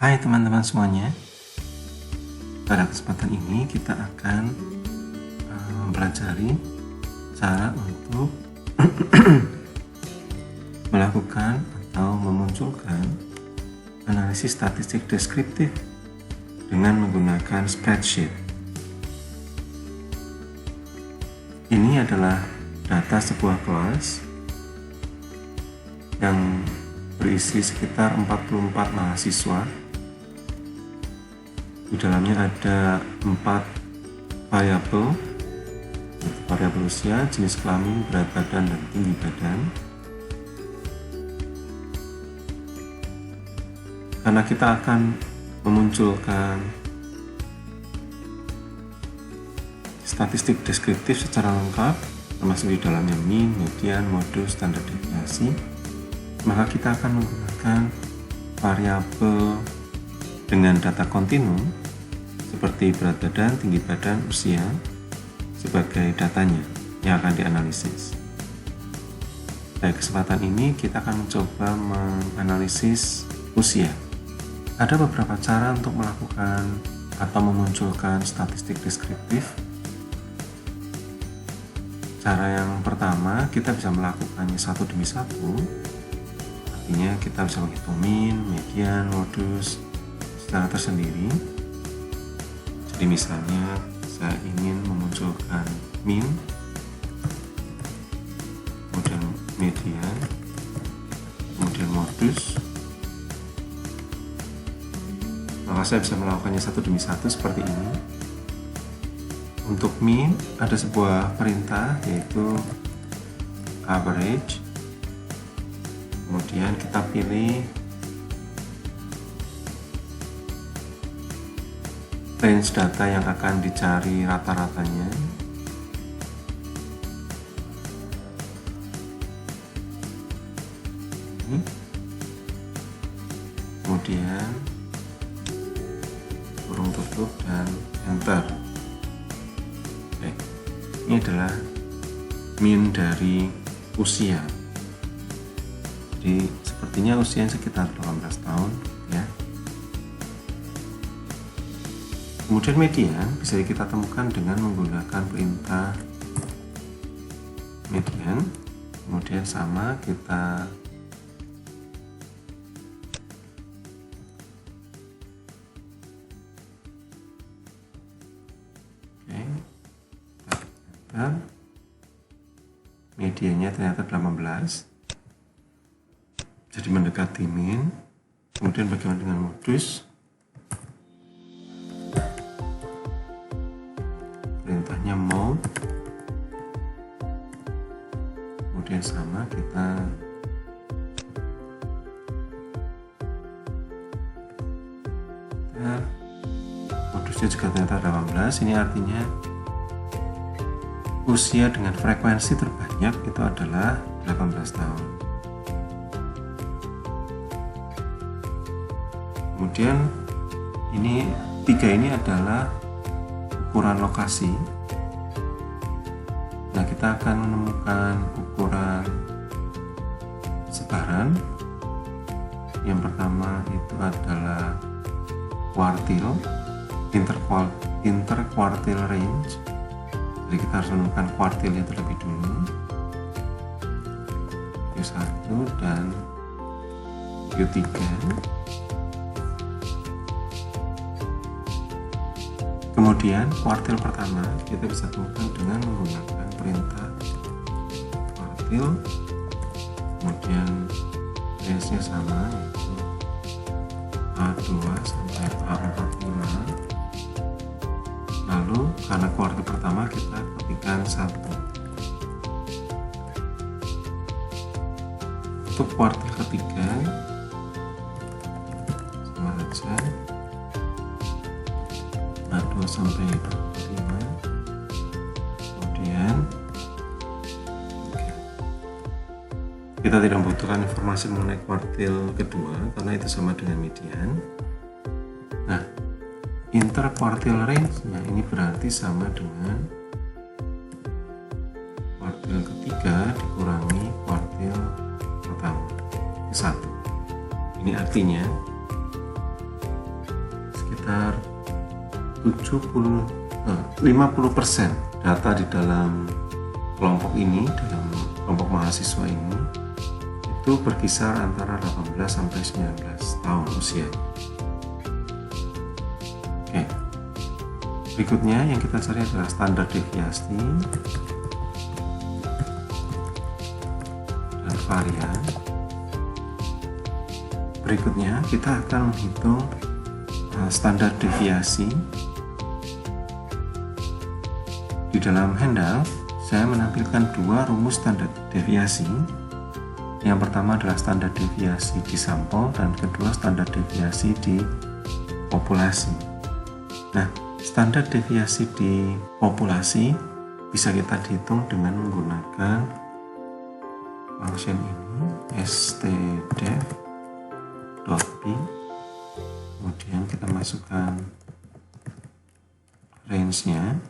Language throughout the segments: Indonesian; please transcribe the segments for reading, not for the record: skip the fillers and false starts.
Hai teman-teman semuanya, pada kesempatan ini kita akan mempelajari cara untuk melakukan atau memunculkan analisis statistik deskriptif dengan menggunakan spreadsheet. Ini adalah data sebuah kelas yang berisi sekitar 44 mahasiswa. Di dalamnya ada 4 variabel usia, jenis kelamin, berat badan, dan tinggi badan. Karena kita akan memunculkan statistik deskriptif secara lengkap, termasuk di dalamnya mean, median, modus, standar deviasi, maka kita akan menggunakan variabel dengan data kontinu seperti berat badan, tinggi badan, usia sebagai datanya yang akan dianalisis. Pada kesempatan ini kita akan mencoba menganalisis usia. Ada beberapa cara untuk melakukan atau memunculkan statistik deskriptif. Cara yang pertama, kita bisa melakukannya satu demi satu. Artinya kita bisa menghitung mean, median, modus secara tersendiri. Jadi misalnya saya ingin memunculkan mean, kemudian median, kemudian modus, maka saya bisa melakukannya satu demi satu seperti ini. Untuk mean ada sebuah perintah yaitu average, kemudian kita pilih range data yang akan dicari rata-ratanya. Kemudian kurung tutup dan enter. Oke. Ini adalah mean dari usia. Jadi sepertinya usianya sekitar 18 tahun ya. Kemudian median bisa kita temukan dengan menggunakan perintah median. Kemudian sama kita mediannya ternyata 18, jadi mendekati mean. Kemudian bagaimana dengan modus? Perintahnya mode, kemudian sama kita modusnya juga ternyata 18. Ini artinya usia dengan frekuensi terbanyak itu adalah 18 tahun. Kemudian ini 3 ini adalah ukuran lokasi. Nah, kita akan menemukan ukuran sebaran. Yang pertama itu adalah quartile, interquartile range. Jadi kita harus menemukan quartile terlebih dulu. Q1 dan Q3. Kemudian kuartil pertama kita bisa temukan dengan menggunakan perintah kuartil, kemudian range-nya sama yaitu A2 sampai A45. Lalu karena kuartil pertama kita ketikkan 1. Untuk kuartil ketiga sama saja A2 sampai A5. Kemudian kita tidak membutuhkan informasi mengenai kuartil kedua karena itu sama dengan median. Nah, interquartile range-nya ini berarti sama dengan kuartil ketiga dikurangi kuartil pertama, 1. Ini artinya sekitar 50% data di dalam kelompok ini, dalam kelompok mahasiswa ini itu berkisar antara 18 sampai 19 tahun usia. Oke. Berikutnya yang kita cari adalah standar deviasi dan varian. Berikutnya kita akan menghitung standar deviasi. Di dalam handout saya menampilkan dua rumus standar deviasi. Yang pertama adalah standar deviasi di sampel dan kedua standar deviasi di populasi. Nah, standar deviasi di populasi bisa kita dihitung dengan menggunakan function ini stdef.p. Kemudian kita masukkan range-nya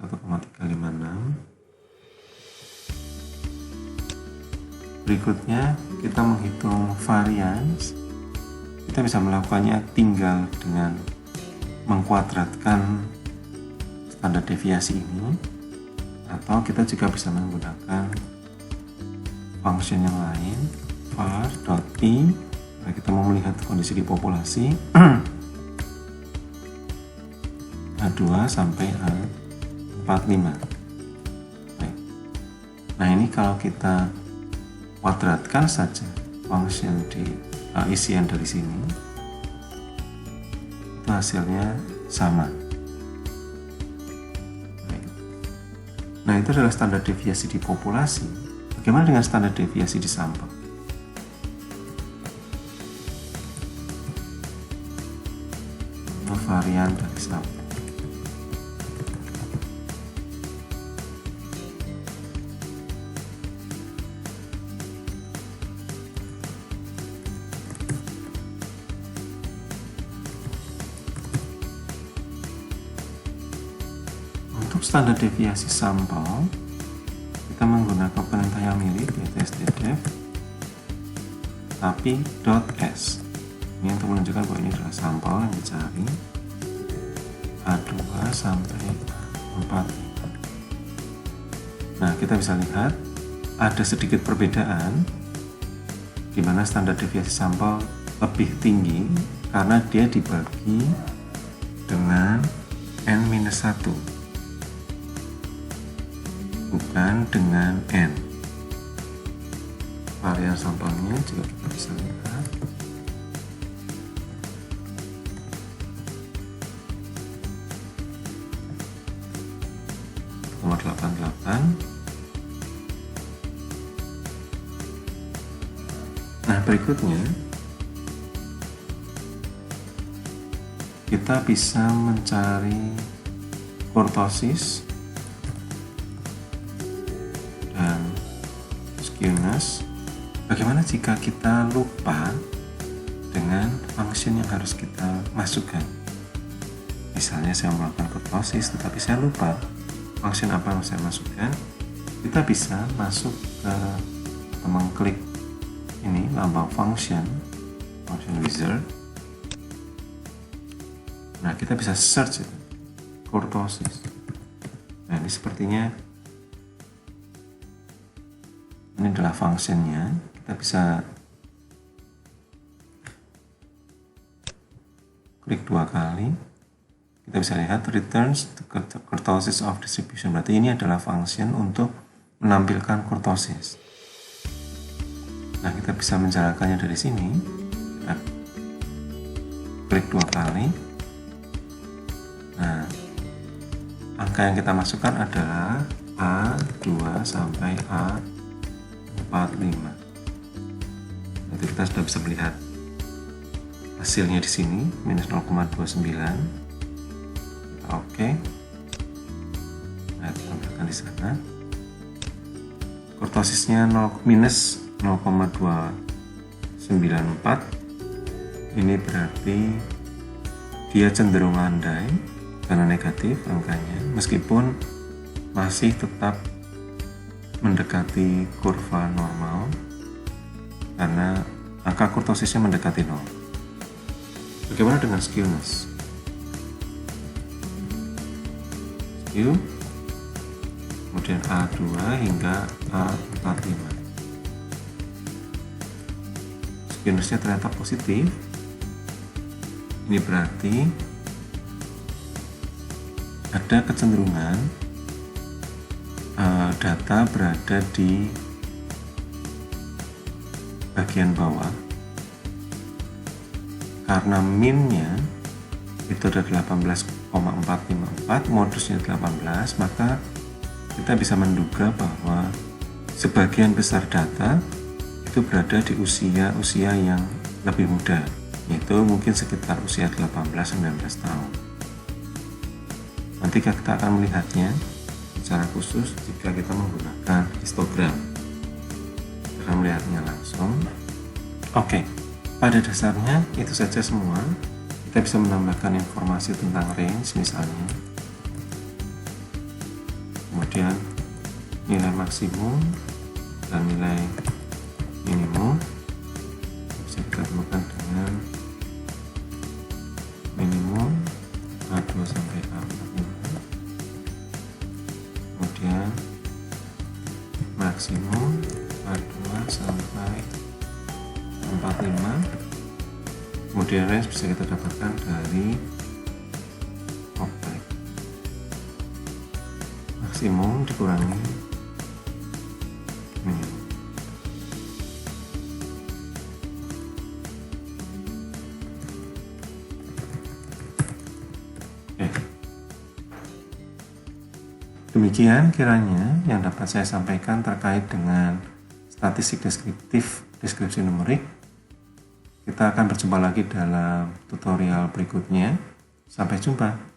1,356. Berikutnya kita menghitung variance. Kita bisa melakukannya tinggal dengan mengkuadratkan standar deviasi ini, atau kita juga bisa menggunakan function yang lain, var.t. Nah, kita mau melihat kondisi di populasi A2 sampai A45. Baik. Nah, ini kalau kita kuadratkan saja function di isian dari sini, itu hasilnya sama. Baik. Nah, itu adalah standar deviasi di populasi. Bagaimana dengan standar deviasi di sampel? Varian dari sampel. Untuk standar deviasi sampel, kita menggunakan perintah yang mirip, yaitu stdef, tapi .s. Ini untuk menunjukkan bahwa ini adalah sampel yang dicari, A2 sampai A4. Nah, kita bisa lihat ada sedikit perbedaan di mana standar deviasi sampel lebih tinggi karena dia dibagi dengan N-1, bukan dengan N. Varian sampelnya juga kita bisa lihat. Nomor 88. Nah, berikutnya kita bisa mencari kurtosis dan skewness. Bagaimana jika kita lupa dengan function yang harus kita masukkan? Misalnya saya melakukan kurtosis tetapi saya lupa function apa yang saya masukkan. Kita bisa masuk ke atau mengklik ini lambang function wizard. Nah, kita bisa search itu kurtosis. Nah, ini sepertinya ini adalah functionnya. Kita bisa klik 2 kali. Kita bisa lihat returns to kurtosis of distribution. Berarti ini adalah function untuk menampilkan kurtosis. Nah, kita bisa menjalankannya dari sini. Kita klik 2 kali. Nah, angka yang kita masukkan adalah A2 sampai A45. Nanti kita sudah bisa melihat hasilnya di sini, minus 0,29. Oke. Nah, tampilkan di sana. Kurtosisnya minus 0,294. Ini berarti dia cenderung landai karena negatif angkanya, meskipun masih tetap mendekati kurva normal karena angka kurtosisnya mendekati 0. Bagaimana dengan skewness? Skew, kemudian A2 hingga A45. Skewness-nya ternyata positif. Ini berarti ada kecenderungan data berada di bagian bawah karena min-nya itu ada 18,454, modusnya 18, maka kita bisa menduga bahwa sebagian besar data itu berada di usia yang lebih muda, yaitu mungkin sekitar usia 18-19 tahun. Nanti kita akan melihatnya secara khusus jika kita menggunakan histogram. Kita melihatnya langsung. Oke, pada dasarnya itu saja semua. Kita bisa menambahkan informasi tentang range misalnya, kemudian nilai maksimum dan nilai minimum bisa kita temukan dengan minimum A2 sampai A45, kemudian maksimum A2 sampai 45, kemudian range bisa kita dapatkan dari objek maksimum dikurangi minimum. Demikian kiranya yang dapat saya sampaikan terkait dengan statistik deskripsi numerik. Kita akan berjumpa lagi dalam tutorial berikutnya. Sampai jumpa.